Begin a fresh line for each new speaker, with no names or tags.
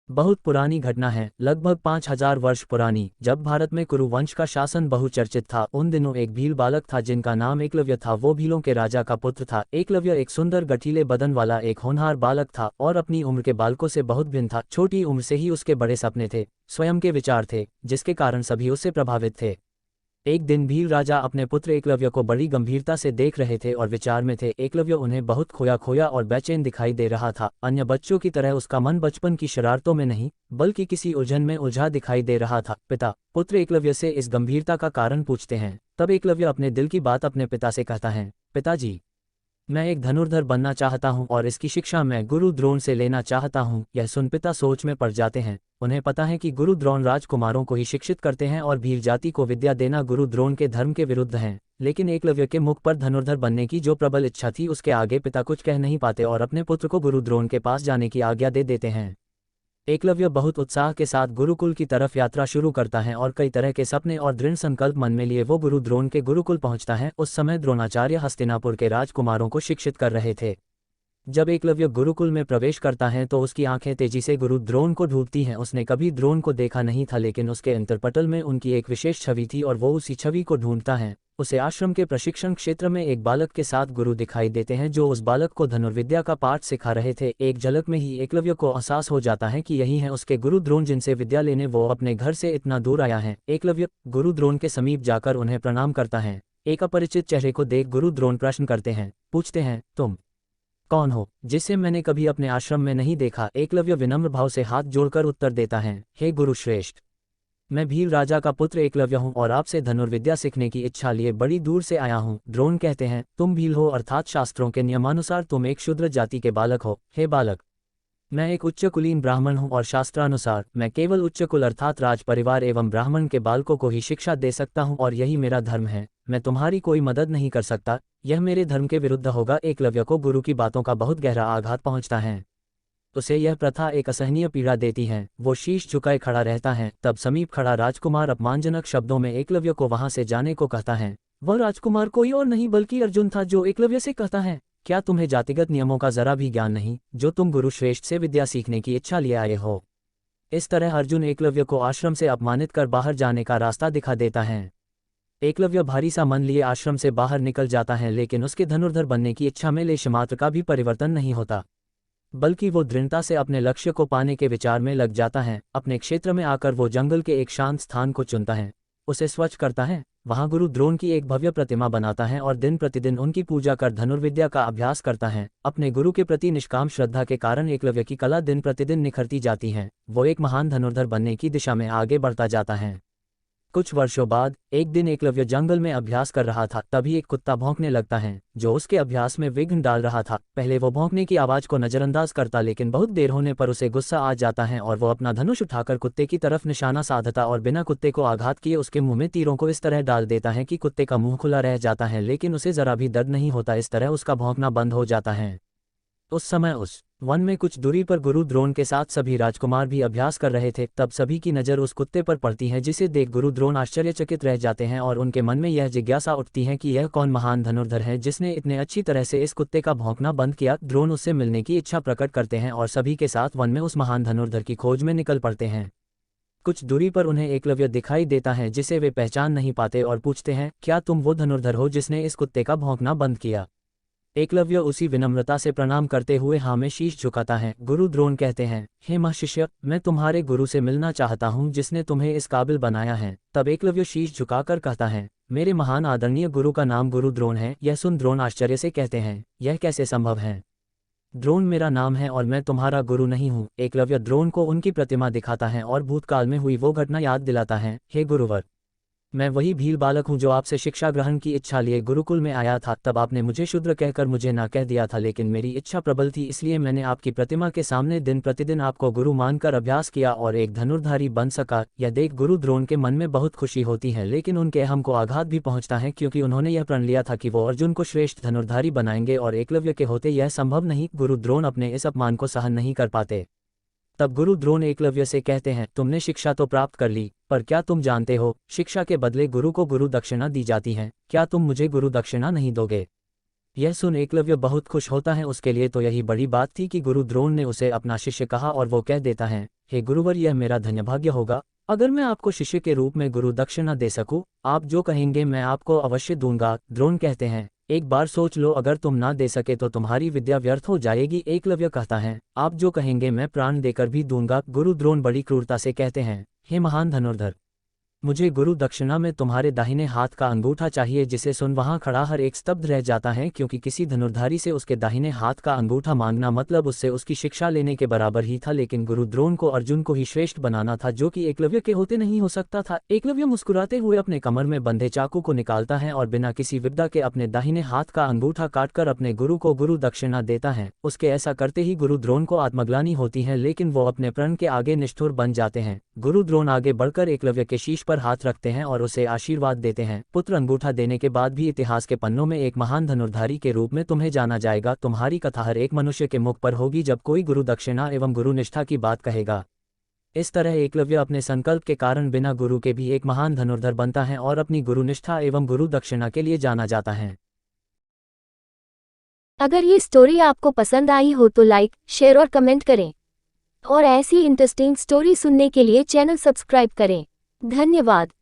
बहुत पुरानी घटना है, लगभग 5000 वर्ष पुरानी, जब भारत में कुरु वंश का शासन बहुचर्चित था। उन दिनों एक भील बालक था जिनका नाम एकलव्य था। वो भीलों के राजा का पुत्र था। एकलव्य एक सुंदर गठीले बदन वाला एक होनहार बालक था और अपनी उम्र के बालकों से बहुत भिन्न था। छोटी उम्र से ही उसके बड़े सपने थे, स्वयं के विचार थे, जिसके कारण सभी उससे प्रभावित थे। एक दिन भील राजा अपने पुत्र एकलव्य को बड़ी गंभीरता से देख रहे थे और विचार में थे। एकलव्य उन्हें बहुत खोया खोया और बेचैन दिखाई दे रहा था। अन्य बच्चों की तरह उसका मन बचपन की शरारतों में नहीं, बल्कि किसी उलझन में उलझा दिखाई दे रहा था। पिता पुत्र एकलव्य से इस गंभीरता का कारण पूछते हैं। तब एकलव्य अपने दिल की बात अपने पिता से कहता है, पिताजी, मैं एक धनुर्धर बनना चाहता हूँ और इसकी शिक्षा मैं गुरु द्रोण से लेना चाहता हूँ। यह सुन पिता सोच में पड़ जाते हैं। उन्हें पता है कि गुरु द्रोण राजकुमारों को ही शिक्षित करते हैं और भील जाति को विद्या देना गुरु द्रोण के धर्म के विरुद्ध है। लेकिन एकलव्य के मुख पर धनुर्धर बनने की जो प्रबल इच्छा थी, उसके आगे पिता कुछ कह नहीं पाते और अपने पुत्र को गुरु द्रोण के पास जाने की आज्ञा दे देते हैं। एकलव्य बहुत उत्साह के साथ गुरुकुल की तरफ यात्रा शुरू करता है और कई तरह के सपने और दृढ़ संकल्प मन में लिए वो गुरु द्रोण के गुरुकुल पहुंचता है। उस समय द्रोणाचार्य हस्तिनापुर के राजकुमारों को शिक्षित कर रहे थे। जब एकलव्य गुरुकुल में प्रवेश करता है तो उसकी आंखें तेजी से गुरु द्रोण को ढूंढती हैं। उसने कभी द्रोण को देखा नहीं था, लेकिन उसके अंतरपटल में उनकी एक विशेष छवि थी और वो उसी छवि को ढूंढता है। उसे आश्रम के प्रशिक्षण क्षेत्र में एक बालक के साथ गुरु दिखाई देते हैं जो उस बालक को धनुर्विद्या का पाठ सिखा रहे थे। एक झलक में ही एकलव्य को एहसास हो जाता है कि यही है उसके गुरु द्रोण जिनसे विद्या लेने वो अपने घर से इतना दूर आया है। एकलव्य गुरु द्रोण के समीप जाकर उन्हें प्रणाम करता है। एक अपरिचित चेहरे को देख गुरु द्रोण प्रश्न करते हैं, पूछते हैं, तुम कौन हो, जिसे मैंने कभी अपने आश्रम में नहीं देखा। एकलव्य विनम्र भाव से हाथ जोड़कर उत्तर देता है, हे गुरु श्रेष्ठ, मैं भील राजा का पुत्र एकलव्य हूँ और आपसे धनुर्विद्या सीखने की इच्छा लिए बड़ी दूर से आया हूँ। द्रोण कहते हैं, तुम भील हो, अर्थात शास्त्रों के नियमानुसार तुम एक शूद्र जाति के बालक हो। हे बालक, मैं एक उच्च कुलीन ब्राह्मण हूँ और शास्त्रानुसार मैं केवल उच्च कुल अर्थात राज परिवार एवं ब्राह्मण के बालकों को ही शिक्षा दे सकता हूँ और यही मेरा धर्म है। मैं तुम्हारी कोई मदद नहीं कर सकता, यह मेरे धर्म के विरुद्ध होगा। एकलव्य को गुरु की बातों का बहुत गहरा आघात पहुँचता है। उसे यह प्रथा एक असहनीय पीड़ा देती है। वो शीश झुकाए खड़ा रहता है। तब समीप खड़ा राजकुमार अपमानजनक शब्दों में एकलव्य को वहां से जाने को कहता है। वह राजकुमार कोई और नहीं बल्कि अर्जुन था, जो एकलव्य से कहता है, क्या तुम्हें जातिगत नियमों का जरा भी ज्ञान नहीं, जो तुम गुरु श्रेष्ठ से विद्या सीखने की इच्छा लिए आए हो। इस तरह अर्जुन एकलव्य को आश्रम से अपमानित कर बाहर जाने का रास्ता दिखा देता है। एकलव्य भारी सा मन लिए आश्रम से बाहर निकल जाता है, लेकिन उसके धनुर्धर बनने की इच्छा में लेशमात्र का भी परिवर्तन नहीं होता, बल्कि वो दृढ़ता से अपने लक्ष्य को पाने के विचार में लग जाता है। अपने क्षेत्र में आकर वो जंगल के एक शांत स्थान को चुनता है, उसे स्वच्छ करता है, वहां गुरु द्रोण की एक भव्य प्रतिमा बनाता है और दिन प्रतिदिन उनकी पूजा कर धनुर्विद्या का अभ्यास करता है। अपने गुरु के प्रति निष्काम श्रद्धा के कारण एकलव्य की कला दिन प्रतिदिन निखरती जाती है। वो एक महान धनुर्धर बनने की दिशा में आगे बढ़ता जाता है। कुछ वर्षों बाद एक दिन एकलव्य जंगल में अभ्यास कर रहा था, तभी एक कुत्ता भौंकने लगता है जो उसके अभ्यास में विघ्न डाल रहा था। पहले वो भौंकने की आवाज को नजरअंदाज करता, लेकिन बहुत देर होने पर उसे गुस्सा आ जाता है और वो अपना धनुष उठाकर कुत्ते की तरफ निशाना साधता और बिना कुत्ते को आघात किए उसके मुंह में तीरों को इस तरह डाल देता है कि कुत्ते का मुंह खुला रह जाता है, लेकिन उसे जरा भी दर्द नहीं होता। इस तरह उसका भौंकना बंद हो जाता है। उस समय उस वन में कुछ दूरी पर गुरु द्रोण के साथ सभी राजकुमार भी अभ्यास कर रहे थे। तब सभी की नज़र उस कुत्ते पर पड़ती है, जिसे देख गुरु द्रोण आश्चर्यचकित रह जाते हैं और उनके मन में यह जिज्ञासा उठती है कि यह कौन महान धनुर्धर है जिसने इतने अच्छी तरह से इस कुत्ते का भौंकना बंद किया। द्रोण उससे मिलने की इच्छा प्रकट करते हैं और सभी के साथ वन में उस महान धनुर्धर की खोज में निकल पड़ते हैं। कुछ दूरी पर उन्हें एकलव्य दिखाई देता है, जिसे वे पहचान नहीं पाते और पूछते हैं, क्या तुम वो धनुर्धर हो जिसने इस कुत्ते का भौंकना बंद किया। एकलव्य उसी विनम्रता से प्रणाम करते हुए हाँ में शीश झुकाता है। गुरु द्रोण कहते हैं, हे महाशिष्य, मैं तुम्हारे गुरु से मिलना चाहता हूँ जिसने तुम्हें इस काबिल बनाया है। तब एकलव्य शीश झुकाकर कहता है, मेरे महान आदरणीय गुरु का नाम गुरु द्रोण है। यह सुन द्रोण आश्चर्य से कहते हैं, यह कैसे संभव है। द्रोण मेरा नाम है और मैं तुम्हारा गुरु नहीं हूँ। एकलव्य द्रोण को उनकी प्रतिमा दिखाता है और भूतकाल में हुई वो घटना याद दिलाता है। हे गुरुवर, मैं वही भील बालक हूँ जो आपसे शिक्षा ग्रहण की इच्छा लिए गुरुकुल में आया था। तब आपने मुझे शूद्र कहकर मुझे ना कह दिया था, लेकिन मेरी इच्छा प्रबल थी, इसलिए मैंने आपकी प्रतिमा के सामने दिन प्रतिदिन आपको गुरु मानकर अभ्यास किया और एक धनुर्धारी बन सका। यह देख गुरु द्रोण के मन में बहुत खुशी होती है, लेकिन उनके अहम को आघात भी पहुंचता है, क्योंकि उन्होंने यह प्रण लिया था कि वो अर्जुन को श्रेष्ठ धनुर्धारी बनाएंगे और एकलव्य के होते यह संभव नहीं। गुरु द्रोण अपने इस अपमान को सहन नहीं कर पाते। तब गुरु द्रोण एकलव्य से कहते हैं, तुमने शिक्षा तो प्राप्त कर ली, पर क्या तुम जानते हो, शिक्षा के बदले गुरु को गुरु दक्षिणा दी जाती है। क्या तुम मुझे गुरु दक्षिणा नहीं दोगे। यह सुन एकलव्य बहुत खुश होता है। उसके लिए तो यही बड़ी बात थी कि गुरु द्रोण ने उसे अपना शिष्य कहा और वो कह देता है, हे गुरुवर, यह मेरा धन्यभाग्य होगा अगर मैं आपको शिष्य के रूप में गुरु दक्षिणा दे सकूं। आप जो कहेंगे मैं आपको अवश्य दूंगा। द्रोण कहते हैं, एक बार सोच लो, अगर तुम ना दे सके तो तुम्हारी विद्या व्यर्थ हो जाएगी। एकलव्य कहता है, आप जो कहेंगे मैं प्राण देकर भी दूंगा। गुरु द्रोण बड़ी क्रूरता से कहते हैं, हे महान धनुर्धर, मुझे गुरु दक्षिणा में तुम्हारे दाहिने हाथ का अंगूठा चाहिए। जिसे सुन वहां खड़ा हर एक स्तब्ध रह जाता है, क्योंकि किसी धनुर्धारी से उसके दाहिने हाथ का अंगूठा मांगना मतलब उससे उसकी शिक्षा लेने के बराबर ही था। लेकिन गुरु द्रोण को अर्जुन को ही श्रेष्ठ बनाना था, जो कि एकलव्य के होते नहीं हो सकता था। एकलव्य मुस्कुराते हुए अपने कमर में बंधे चाकू को निकालता है और बिना किसी विपदा के अपने दाहिने हाथ का अंगूठा काटकर अपने गुरु को गुरु दक्षिणा देता है। उसके ऐसा करते ही गुरु द्रोण को आत्मग्लानि होती है, लेकिन वो अपने प्रण के आगे निष्ठुर बन जाते हैं। गुरु द्रोण आगे बढ़कर एकलव्य के शीश पर हाथ रखते हैं और उसे आशीर्वाद देते हैं, पुत्र, अंगूठा देने के बाद भी इतिहास के पन्नों में एक महान धनुर्धारी के रूप में तुम्हें जाना जाएगा। तुम्हारी कथा हर एक मनुष्य के मुख पर होगी जब कोई गुरु दक्षिणा एवं गुरु निष्ठा की बात कहेगा। इस तरह एकलव्य अपने संकल्प के कारण बिना गुरु के भी एक महान धनुर्धर बनता है और अपनी गुरु निष्ठा एवं गुरु दक्षिणा के लिए जाना जाता है।
अगर ये स्टोरी आपको पसंद आई हो तो लाइक, शेयर और कमेंट करें, और ऐसी इंटरेस्टिंग स्टोरी सुनने के लिए चैनल सब्सक्राइब करें। धन्यवाद।